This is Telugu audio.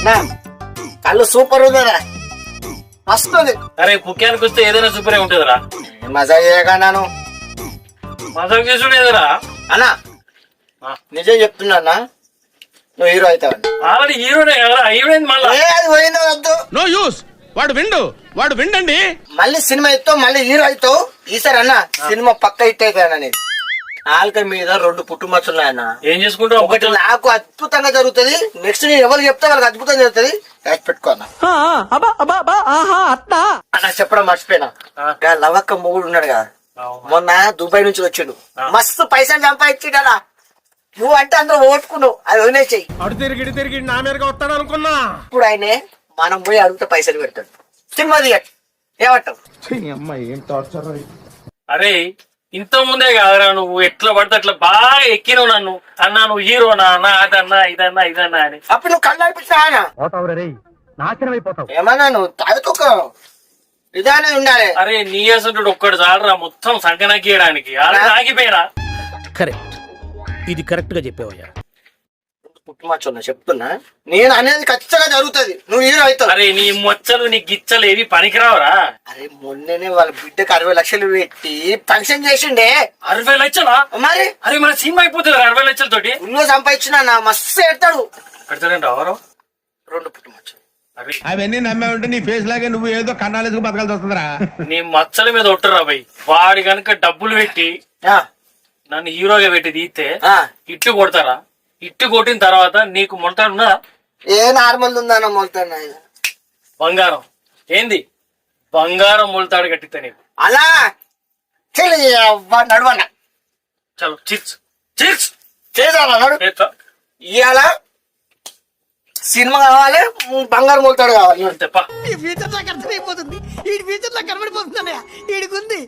నా కళ్ళు సూపర్ ఉందరా, మస్తు ఉంది. అరే కుక్యానికి వస్తే ఏదైనా సూపరే ఉంటుందిరా. మజా చేయగా నాను మజాక్ చేసుడు ఏదరా అన్నా, నిజం చెప్తున్నా, నువ్వు హీరో అవుతావని. ఆల్రెడీ హీరోనే కదా, హీరోయిన్ మళ్ళా అది పోయిందో వద్దు, నో యూస్. వాడు విండండి. మళ్ళీ సినిమా ఇస్తావు, మళ్ళీ హీరో అవుతావు. ఈసారి అన్న సినిమా పక్క హిట్ అవుతాను అనేది. నాలుక మీద 2 పుట్టుమచ్చున్నాయన్న. ఏం చేసుకుంటావు? ఒకటి నాకు అద్భుతంగా జరుగుతుంది, నెక్స్ట్ నేను ఎవరు చెప్తే వాళ్ళకి అద్భుతంగా జరుగుతుంది. రాసి పెట్టుకో అన్న. అన్న చెప్పడం మర్చిపోయినా, లవక్క మొగుడు ఉన్నాడు కదా, మొన్న దుబాయ్ నుంచి వచ్చిండు, మస్తు పైసలు సంపాదించిండా. నువ్వు అంటే అందరూ ఓటుకున్నావు, అది వదిలేసేయి. అడు తిరిగి నా మీదగా వస్తాడు అనుకున్నా. ఇప్పుడు ఆయనే మనం పోయి అడిగితే పైసలు పెడతాడు. సినిమా దిగట్ ఏమంటావు? అరే ఇంత ముందే కాదురా, నువ్వు ఎట్లా పడితే అట్లా బాగా ఎక్కినావు నన్ను. అన్నా నువ్వు హీరోనా, అన్నా అదన్నా ఇదన్నా ఇదన్నా అని. అప్పుడు నువ్వు కళ్ళు అనిపించినా ఏమన్నా నువ్వు తాగుతూ ఇదానే ఉండాలి. అరే నీ అసంటుడు ఒక్కడు చాలరా మొత్తం సంకనాకియడానికి. ఆగిపోయినా కరెక్ట్, ఇది కరెక్ట్ గా చెప్పావయ్యా. పుట్టుమచ్చున్నా చెప్తున్నా, నేను అనేది ఖచ్చితంగా జరుగుతుంది. నువ్వు హీరో అవుతావు. అరే నీ మొచ్చలు నీ గిచ్చలు ఏవి పనికిరావరా? అరే మొన్ననే వాళ్ళ బిడ్డకి 60 లక్షలు పెట్టి ఫంక్షన్ చేసిండే. 60 లక్షలా? మరి అరే మన సినిమా అయిపోతుంది 60 లక్షలతోటి. ఉన్నో సంపాదించిన నా మస్తు ఎడతాడు. పెడతాడంట ఎవరు? 2 పుట్టుమచ్చలు. అరే అవన్నీ నమ్మే ఉంటే నీ ఫేస్ లాగే నువ్వు ఏదో కన్నాలేసుకు బతకాల్సి వస్తుందిరా. నీ మచ్చల మీద ఒట్టరా భయ్. వాడి కనుక డబ్బులు పెట్టి నన్ను హీరోగా పెట్టి తీస్తే ఇట్లు కొడతారా? ఇట్టు కొట్టిన తర్వాత నీకు మొలతాడున్నా? ఏ నార్మల్ ఉందన్న మొలతాడు. బంగారం ఏంది? బంగారం మొలతాడు కట్టితే నీకు. అలా నడవన్నా. చలో చిట్స్ చిట్స్ చేసాను నడు. చేస్తా. ఇవాళ సినిమా కావాలి, బంగారం మొలతాడు కావాలి. అంతేపా. ఈ ఫ్యూచర్ నాకు అర్థమైపోతుంది, ఈ ఫ్యూచర్ నాకు కనబడిపోతుంది, ఈడికి ఉంది.